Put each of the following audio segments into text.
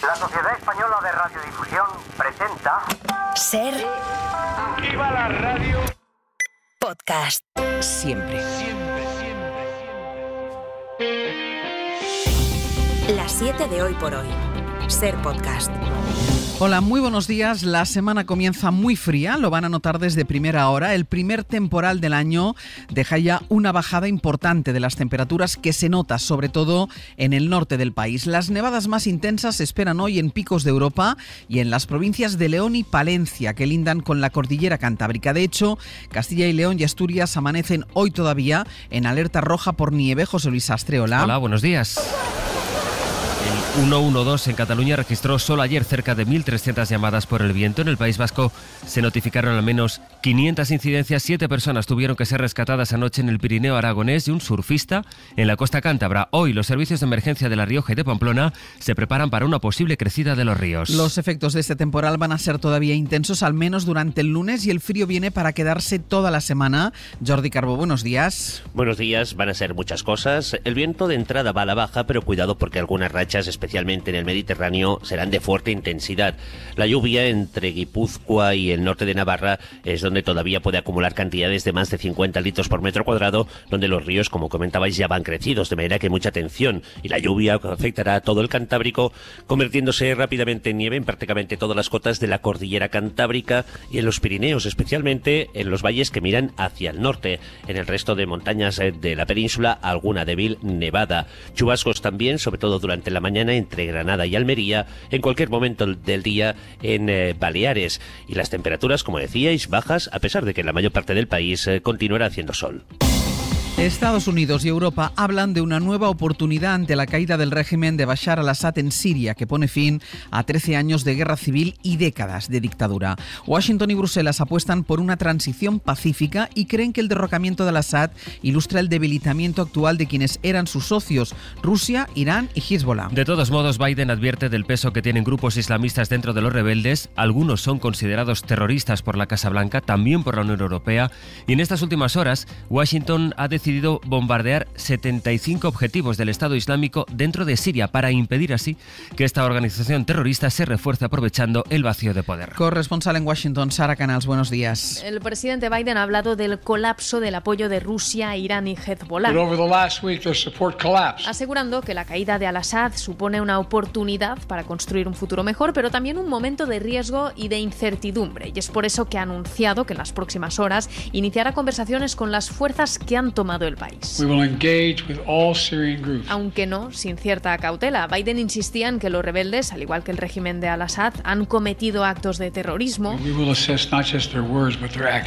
La Sociedad Española de Radiodifusión presenta... Ser... ¡Viva la radio! Podcast. Siempre. Las 7 de hoy por hoy. Ser Podcast. Hola, muy buenos días. La semana comienza muy fría, lo van a notar desde primera hora. El primer temporal del año deja ya una bajada importante de las temperaturas que se nota sobre todo en el norte del país. Las nevadas más intensas se esperan hoy en picos de Europa y en las provincias de León y Palencia, que lindan con la cordillera cantábrica. De hecho, Castilla y León y Asturias amanecen hoy todavía en alerta roja por nieve. José Luis Astre, hola. Hola, buenos días. El 112 en Cataluña registró solo ayer cerca de 1.300 llamadas por el viento. En el País Vasco se notificaron al menos 500 incidencias. 7 personas tuvieron que ser rescatadas anoche en el Pirineo aragonés y un surfista en la costa cántabra. Hoy los servicios de emergencia de La Rioja y de Pamplona se preparan para una posible crecida de los ríos. Los efectos de este temporal van a ser todavía intensos, al menos durante el lunes, y el frío viene para quedarse toda la semana. Jordi Carbó, buenos días. Buenos días, van a ser muchas cosas. El viento de entrada va a la baja, pero cuidado porque algunas rachas, especialmente en el Mediterráneo, serán de fuerte intensidad. La lluvia entre Guipúzcoa y el norte de Navarra es donde todavía puede acumular cantidades de más de 50 litros por metro cuadrado, donde los ríos, como comentabais, ya van crecidos, de manera que mucha atención. Y la lluvia afectará a todo el Cantábrico, convirtiéndose rápidamente en nieve en prácticamente todas las cotas de la cordillera cantábrica y en los Pirineos, especialmente en los valles que miran hacia el norte. En el resto de montañas de la península, alguna débil nevada. Chubascos también, sobre todo durante la mañana, entre Granada y Almería, en cualquier momento del día en Baleares. Y las temperaturas, como decíais, bajas, a pesar de que en la mayor parte del país continuará haciendo sol. Estados Unidos y Europa hablan de una nueva oportunidad ante la caída del régimen de Bashar al-Assad en Siria, que pone fin a 13 años de guerra civil y décadas de dictadura. Washington y Bruselas apuestan por una transición pacífica y creen que el derrocamiento de al-Assad ilustra el debilitamiento actual de quienes eran sus socios, Rusia, Irán y Hezbollah. De todos modos, Biden advierte del peso que tienen grupos islamistas dentro de los rebeldes. Algunos son considerados terroristas por la Casa Blanca, también por la Unión Europea. Y en estas últimas horas, Washington ha decidido bombardear 75 objetivos del Estado Islámico dentro de Siria para impedir así que esta organización terrorista se refuerce aprovechando el vacío de poder. Corresponsal en Washington, Sara Canals, buenos días. El presidente Biden ha hablado del colapso del apoyo de Rusia, Irán y Hezbollah, asegurando que la caída de al-Assad supone una oportunidad para construir un futuro mejor, pero también un momento de riesgo y de incertidumbre. Y es por eso que ha anunciado que en las próximas horas iniciará conversaciones con las fuerzas que han tomado el país. Aunque no sin cierta cautela. Biden insistía en que los rebeldes, al igual que el régimen de al-Assad, han cometido actos de terrorismo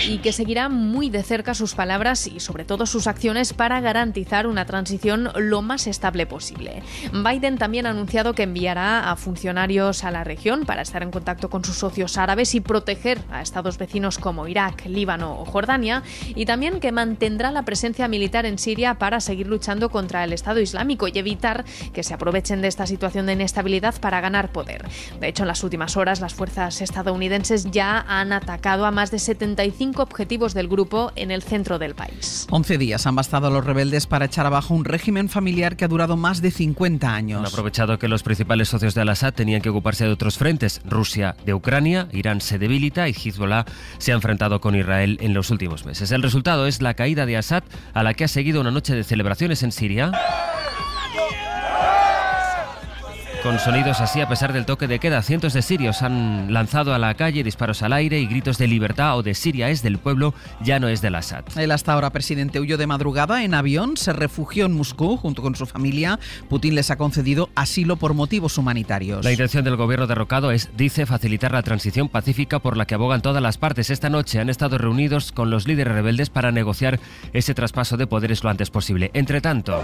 y que seguirá muy de cerca sus palabras y sobre todo sus acciones para garantizar una transición lo más estable posible. Biden también ha anunciado que enviará a funcionarios a la región para estar en contacto con sus socios árabes y proteger a estados vecinos como Irak, Líbano o Jordania, y también que mantendrá la presencia militar en Siria para seguir luchando contra el Estado Islámico y evitar que se aprovechen de esta situación de inestabilidad para ganar poder. De hecho, en las últimas horas, las fuerzas estadounidenses ya han atacado a más de 75 objetivos del grupo en el centro del país. 11 días han bastado a los rebeldes para echar abajo un régimen familiar que ha durado más de 50 años. Han aprovechado que los principales socios de al-Assad tenían que ocuparse de otros frentes. Rusia de Ucrania, Irán se debilita y Hezbollah se ha enfrentado con Israel en los últimos meses. El resultado es la caída de Assad, a la que ha seguido una noche de celebraciones en Siria, con sonidos así a pesar del toque de queda. Cientos de sirios han lanzado a la calle disparos al aire y gritos de libertad o de Siria es del pueblo, ya no es del Assad. El hasta ahora presidente huyó de madrugada en avión, se refugió en Moscú junto con su familia. Putin les ha concedido asilo por motivos humanitarios. La intención del gobierno derrocado es, dice, facilitar la transición pacífica por la que abogan todas las partes. Esta noche han estado reunidos con los líderes rebeldes para negociar ese traspaso de poderes lo antes posible. Entre tanto,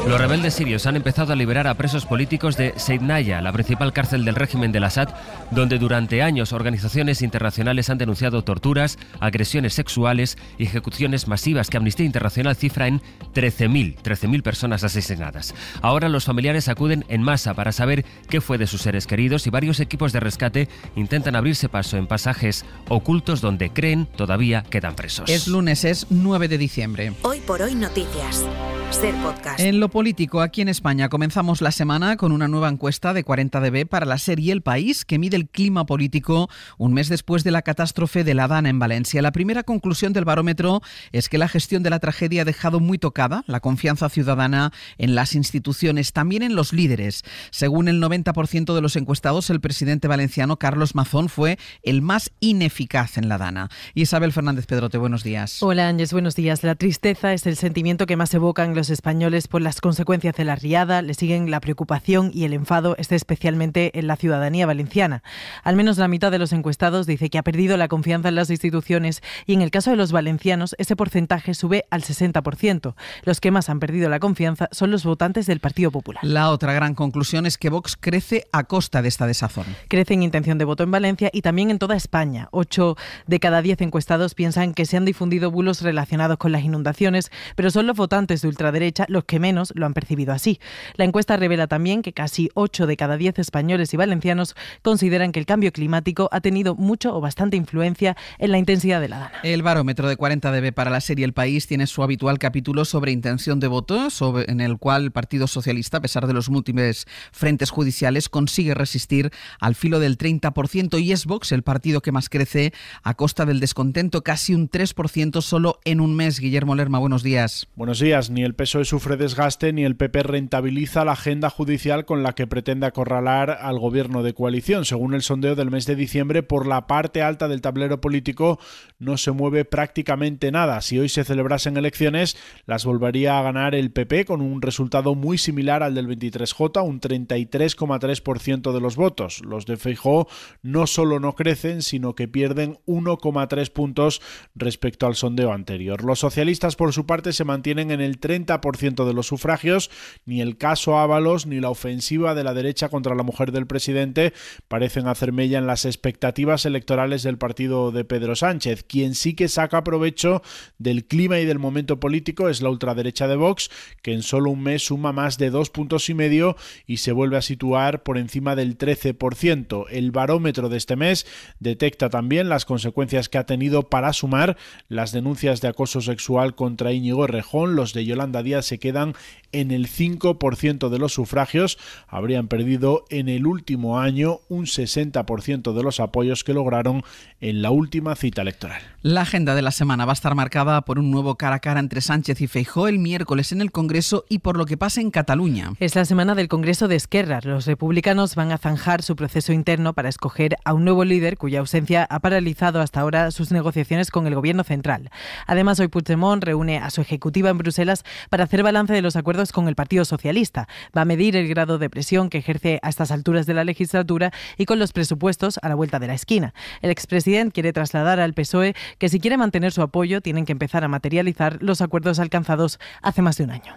los rebeldes sirios han empezado a liberar a presos políticos de Saidnaya, la principal cárcel del régimen del Assad, donde durante años organizaciones internacionales han denunciado torturas, agresiones sexuales y ejecuciones masivas que Amnistía Internacional cifra en 13.000 personas asesinadas. Ahora los familiares acuden en masa para saber qué fue de sus seres queridos y varios equipos de rescate intentan abrirse paso en pasajes ocultos donde creen todavía quedan presos. Es lunes, es 9 de diciembre. Hoy por hoy noticias. Ser Podcast. En lo político, aquí en España comenzamos la semana con una nueva encuesta de 40dB para la serie El País, que mide el clima político un mes después de la catástrofe de la Dana en Valencia. La primera conclusión del barómetro es que la gestión de la tragedia ha dejado muy tocada la confianza ciudadana en las instituciones, también en los líderes. Según el 90% de los encuestados, el presidente valenciano Carlos Mazón fue el más ineficaz en la Dana. Isabel Fernández Pedrote, buenos días. Hola Ángeles, buenos días. La tristeza es el sentimiento que más evocan los españoles por las consecuencias de la riada. Le siguen la preocupación y el enfado, especialmente en la ciudadanía valenciana. Al menos la mitad de los encuestados dice que ha perdido la confianza en las instituciones y en el caso de los valencianos ese porcentaje sube al 60%. Los que más han perdido la confianza son los votantes del Partido Popular. La otra gran conclusión es que Vox crece a costa de esta desazón. Crece en intención de voto en Valencia y también en toda España. 8 de cada 10 encuestados piensan que se han difundido bulos relacionados con las inundaciones, pero son los votantes de ultraderecha los que menos lo han percibido así. La encuesta revela también que casi 8 de cada 10 españoles y valencianos consideran que el cambio climático ha tenido mucho o bastante influencia en la intensidad de la Dana. El barómetro de 40dB para la serie El País tiene su habitual capítulo sobre intención de voto, en el cual el Partido Socialista, a pesar de los múltiples frentes judiciales, consigue resistir al filo del 30% y es Vox el partido que más crece a costa del descontento, casi un 3% solo en un mes. Guillermo Lerma, buenos días. Buenos días. Ni el PSOE sufre desgaste ni el PP rentabiliza la agenda judicial con la que pretende acorralar al gobierno de coalición. Según el sondeo del mes de diciembre, por la parte alta del tablero político no se mueve prácticamente nada. Si hoy se celebrasen elecciones, las volvería a ganar el PP con un resultado muy similar al del 23J, un 33,3% de los votos. Los de Feijóo no solo no crecen, sino que pierden 1,3 puntos respecto al sondeo anterior. Los socialistas, por su parte, se mantienen en el 30% de los sufragios. Ni el caso Ábalos ni la ofensiva de la derecha contra la mujer del presidente parecen hacer mella en las expectativas electorales del partido de Pedro Sánchez. Quien sí que saca provecho del clima y del momento político es la ultraderecha de Vox, que en solo un mes suma más de 2,5 puntos y se vuelve a situar por encima del 13%. El barómetro de este mes detecta también las consecuencias que ha tenido para sumar las denuncias de acoso sexual contra Íñigo Errejón. Los de Yolanda Díaz se quedan en el 5% de los sufragios. Habrían perdido en el último año un 60% de los apoyos que lograron en la última cita electoral. La agenda de la semana va a estar marcada por un nuevo cara a cara entre Sánchez y Feijóo el miércoles en el Congreso y por lo que pasa en Cataluña. Es la semana del Congreso de Esquerra. Los republicanos van a zanjar su proceso interno para escoger a un nuevo líder cuya ausencia ha paralizado hasta ahora sus negociaciones con el gobierno central. Además, hoy Puigdemont reúne a su ejecutiva en Bruselas para hacer balance de los acuerdos con el Partido Socialista. Va a medir el grado de presión que ejerce a estas alturas de la legislatura y con los presupuestos a la vuelta de la esquina. El expresidente quiere trasladar al PSOE que si quiere mantener su apoyo tienen que empezar a materializar los acuerdos alcanzados hace más de un año.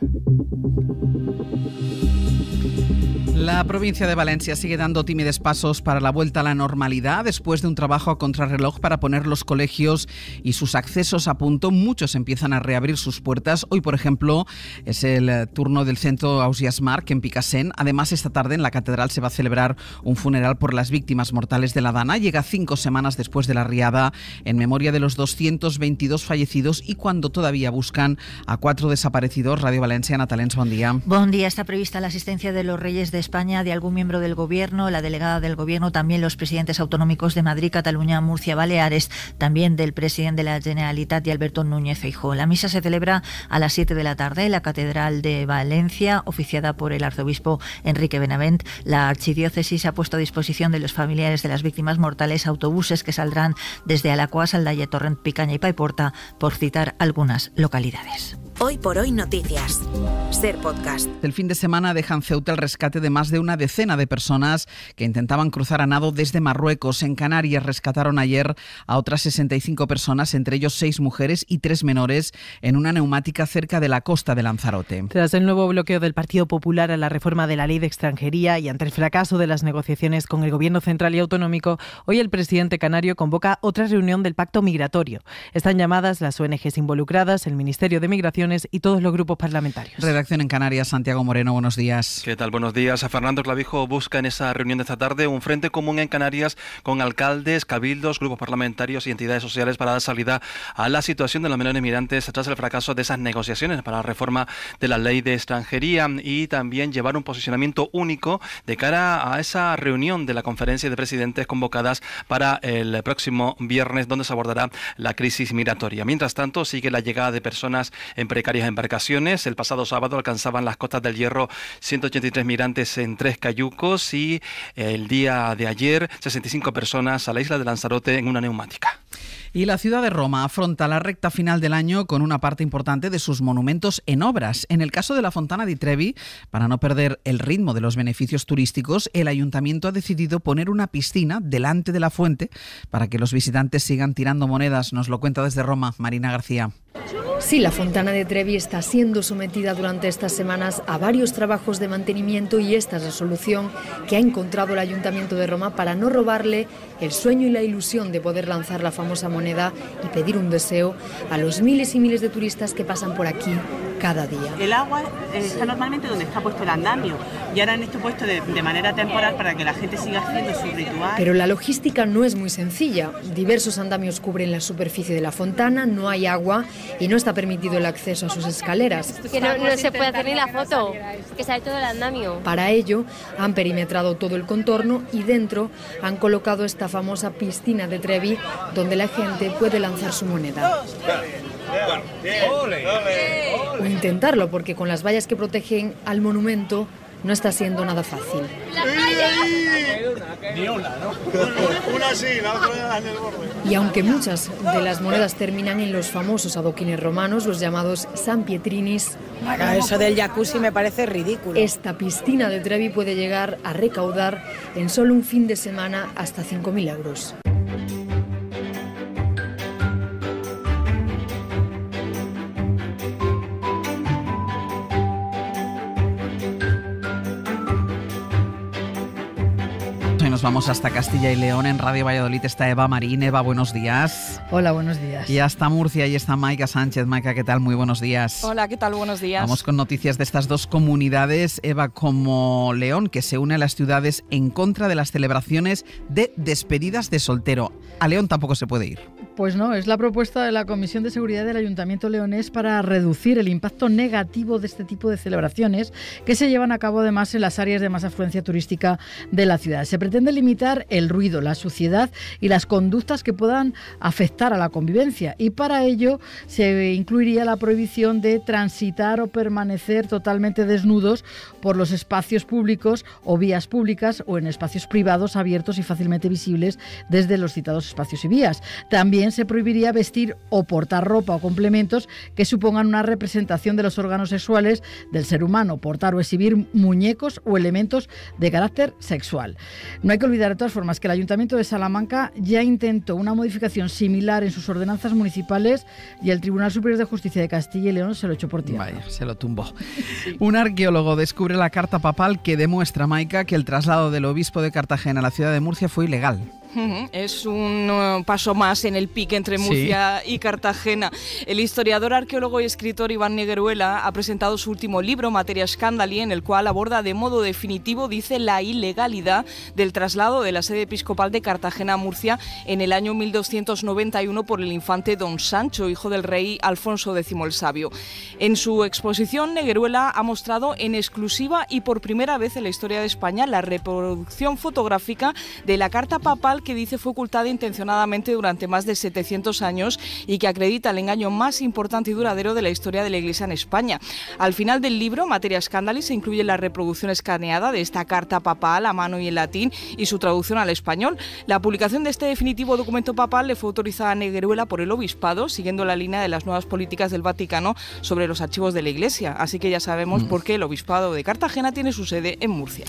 La provincia de Valencia sigue dando tímidos pasos para la vuelta a la normalidad después de un trabajo a contrarreloj para poner los colegios y sus accesos a punto. Muchos empiezan a reabrir sus puertas. Hoy, por ejemplo, es el turno del centro Ausiàs March en Picassent. Además, esta tarde en la catedral se va a celebrar un funeral por las víctimas mortales de la Dana. Llega 5 semanas después de la riada, en memoria de los 222 fallecidos y cuando todavía buscan a 4 desaparecidos. Radio Valencia, Natalens, buen día. Buen día. Está prevista la asistencia de los Reyes de España, de algún miembro del Gobierno, la delegada del Gobierno, también los presidentes autonómicos de Madrid, Cataluña, Murcia, Baleares, también del presidente de la Generalitat y Alberto Núñez Feijóo. La misa se celebra a las 7 de la tarde en la Catedral de Valencia, oficiada por el arzobispo Enrique Benavent. La archidiócesis ha puesto a disposición de los familiares de las víctimas mortales autobuses que saldrán desde Alaquàs, Aldaya, Torrent, Picaña y Paiporta, por citar algunas localidades. Hoy por hoy noticias. Ser podcast. El fin de semana deja en Ceuta el rescate de más de una decena de personas que intentaban cruzar a nado desde Marruecos. En Canarias rescataron ayer a otras 65 personas, entre ellos 6 mujeres y 3 menores, en una neumática cerca de la costa de Lanzarote. Tras el nuevo bloqueo del Partido Popular a la reforma de la ley de extranjería y ante el fracaso de las negociaciones con el Gobierno central y autonómico, hoy el presidente canario convoca otra reunión del Pacto Migratorio. Están llamadas las ONGs involucradas, el Ministerio de Migración instituciones y todos los grupos parlamentarios. Redacción en Canarias, Santiago Moreno, buenos días. ¿Qué tal? Buenos días. Fernando Clavijo busca en esa reunión de esta tarde un frente común en Canarias con alcaldes, cabildos, grupos parlamentarios y entidades sociales para dar salida a la situación de los menores migrantes tras el fracaso de esas negociaciones para la reforma de la ley de extranjería, y también llevar un posicionamiento único de cara a esa reunión de la conferencia de presidentes convocadas para el próximo viernes, donde se abordará la crisis migratoria. Mientras tanto, sigue la llegada de personas en precarias embarcaciones. El pasado sábado alcanzaban las costas del Hierro 183 migrantes en 3 cayucos y el día de ayer 65 personas a la isla de Lanzarote en una neumática. Y la ciudad de Roma afronta la recta final del año con una parte importante de sus monumentos en obras. En el caso de la Fontana di Trevi, para no perder el ritmo de los beneficios turísticos, el ayuntamiento ha decidido poner una piscina delante de la fuente para que los visitantes sigan tirando monedas. Nos lo cuenta desde Roma Marina García. Sí, la Fontana di Trevi está siendo sometida durante estas semanas a varios trabajos de mantenimiento, y esta es la solución que ha encontrado el Ayuntamiento de Roma para no robarle el sueño y la ilusión de poder lanzar la famosa moneda y pedir un deseo a los miles y miles de turistas que pasan por aquí cada día. El agua está normalmente donde está puesto el andamio, y ahora han hecho puesto de manera temporal para que la gente siga haciendo su ritual. Pero la logística no es muy sencilla. Diversos andamios cubren la superficie de la fontana, no hay agua y no está permitido el acceso a sus escaleras. Que no se puede hacer ni la foto, que sale todo el andamio. Para ello han perimetrado todo el contorno y dentro han colocado esta famosa piscina de Trevi, donde la gente puede lanzar su moneda. O intentarlo, porque con las vallas que protegen al monumento no está siendo nada fácil. Ni una, ¿no? Una sí, la otra en el borde. Y aunque muchas de las monedas terminan en los famosos adoquines romanos, los llamados San Pietrinis, eso del jacuzzi me parece ridículo. Esta piscina de Trevi puede llegar a recaudar en solo un fin de semana hasta 5.000 euros. Nos vamos hasta Castilla y León. En Radio Valladolid está Eva Marín. Eva, buenos días. Hola, buenos días. Y hasta Murcia, y está Maika Sánchez. Maika, ¿qué tal? Muy buenos días. Hola, ¿qué tal? Buenos días. Vamos con noticias de estas dos comunidades, Eva, como León, que se une a las ciudades en contra de las celebraciones de despedidas de soltero. A León tampoco se puede ir. Pues no, es la propuesta de la Comisión de Seguridad del Ayuntamiento leonés para reducir el impacto negativo de este tipo de celebraciones que se llevan a cabo además en las áreas de más afluencia turística de la ciudad. Se pretende limitar el ruido, la suciedad y las conductas que puedan afectar a la convivencia, y para ello se incluiría la prohibición de transitar o permanecer totalmente desnudos por los espacios públicos o vías públicas o en espacios privados abiertos y fácilmente visibles desde los citados espacios y vías. También se prohibiría vestir o portar ropa o complementos que supongan una representación de los órganos sexuales del ser humano, portar o exhibir muñecos o elementos de carácter sexual. No hay que olvidar de todas formas que el Ayuntamiento de Salamanca ya intentó una modificación similar en sus ordenanzas municipales y el Tribunal Superior de Justicia de Castilla y León se lo echó por tierra. Vaya, se lo tumbó. Sí. Un arqueólogo descubre la carta papal que demuestra, Maika, que el traslado del obispo de Cartagena a la ciudad de Murcia fue ilegal. Es un paso más en el pique entre Murcia y Cartagena. El historiador, arqueólogo y escritor Iván Negueruela ha presentado su último libro, Materia Scandali, en el cual aborda de modo definitivo, dice, la ilegalidad del traslado de la sede episcopal de Cartagena a Murcia en el año 1291 por el infante Don Sancho, hijo del rey Alfonso X el Sabio. En su exposición, Negueruela ha mostrado en exclusiva y por primera vez en la historia de España la reproducción fotográfica de la carta papal que dice fue ocultada intencionadamente durante más de 700 años y que acredita el engaño más importante y duradero de la historia de la Iglesia en España. Al final del libro, Materia Scandali, se incluye la reproducción escaneada de esta carta papal a mano y en latín y su traducción al español. La publicación de este definitivo documento papal le fue autorizada a Negueruela por el obispado, siguiendo la línea de las nuevas políticas del Vaticano sobre los archivos de la Iglesia. Así que ya sabemos por qué el obispado de Cartagena tiene su sede en Murcia.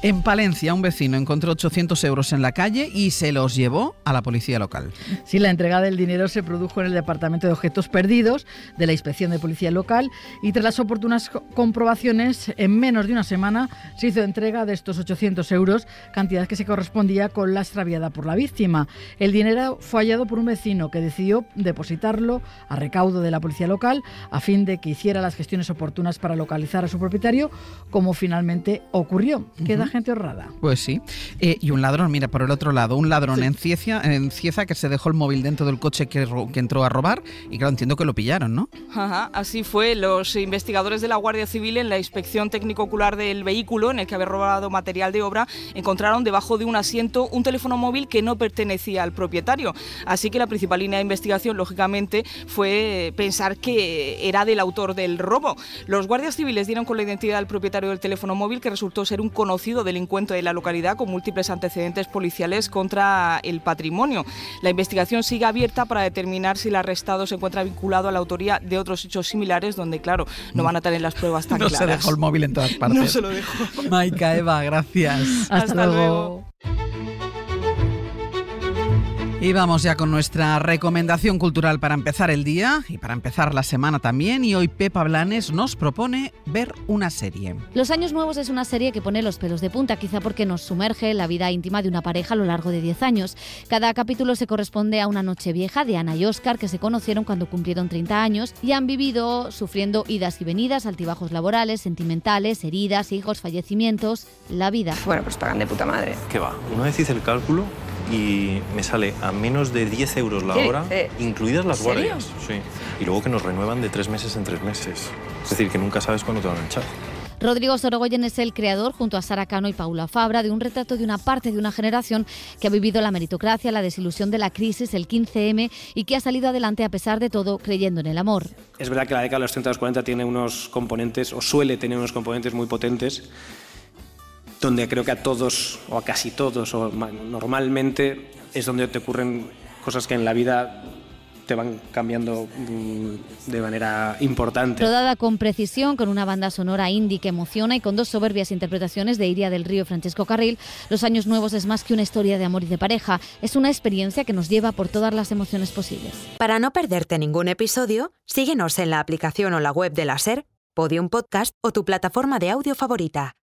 En Palencia, un vecino encontró 800 euros en la calle y se los llevó a la policía local. Sí, la entrega del dinero se produjo en el Departamento de Objetos Perdidos de la Inspección de Policía Local y tras las oportunas comprobaciones, en menos de una semana se hizo entrega de estos 800 euros, cantidad que se correspondía con la extraviada por la víctima. El dinero fue hallado por un vecino que decidió depositarlo a recaudo de la policía local a fin de que hiciera las gestiones oportunas para localizar a su propietario, como finalmente ocurrió. Queda gente honrada. Pues sí. Y un ladrón, mira, por el otro lado, un ladrón en Cieza que se dejó el móvil dentro del coche que entró a robar y claro, entiendo que lo pillaron, ¿no? Ajá, así fue. Los investigadores de la Guardia Civil en la inspección técnico-ocular del vehículo en el que había robado material de obra encontraron debajo de un asiento un teléfono móvil que no pertenecía al propietario. Así que la principal línea de investigación, lógicamente, fue pensar que era del autor del robo. Los guardias civiles dieron con la identidad del propietario del teléfono móvil, que resultó ser un conocido delincuente de la localidad con múltiples antecedentes policiales contra el patrimonio. La investigación sigue abierta para determinar si el arrestado se encuentra vinculado a la autoría de otros hechos similares, donde, claro, no van a tener las pruebas tan claras. No se dejó el móvil en todas partes. No se lo dejó. Maika, Eva, gracias. Hasta luego. Y vamos ya con nuestra recomendación cultural para empezar el día y para empezar la semana también. Y hoy Pepa Blanes nos propone ver una serie. Los Años Nuevos es una serie que pone los pelos de punta, quizá porque nos sumerge en la vida íntima de una pareja a lo largo de 10 años. Cada capítulo se corresponde a una noche vieja de Ana y Óscar, que se conocieron cuando cumplieron 30 años y han vivido sufriendo idas y venidas, altibajos laborales, sentimentales, heridas, hijos, fallecimientos, la vida. Bueno, pues pagan de puta madre. ¿Qué va? Una vez hice el cálculo y me sale a menos de 10 euros la hora, incluidas las guardias. Sí. Y luego que nos renuevan de 3 meses en 3 meses. Es decir, que nunca sabes cuándo te van a echar. Rodrigo Sorogoyen es el creador, junto a Sara Cano y Paula Fabra, de un retrato de una parte de una generación que ha vivido la meritocracia, la desilusión de la crisis, el 15M y que ha salido adelante a pesar de todo, creyendo en el amor. Es verdad que la década de los 30 y los 40 tiene unos componentes, o suele tener unos componentes muy potentes, donde creo que a todos, o a casi todos, o normalmente es donde te ocurren cosas que en la vida te van cambiando de manera importante. Rodada con precisión, con una banda sonora indie que emociona y con 2 soberbias interpretaciones de Iria del Río y Francesco Carril, Los Años Nuevos es más que una historia de amor y de pareja, es una experiencia que nos lleva por todas las emociones posibles. Para no perderte ningún episodio, síguenos en la aplicación o la web de la SER, Podium Podcast o tu plataforma de audio favorita.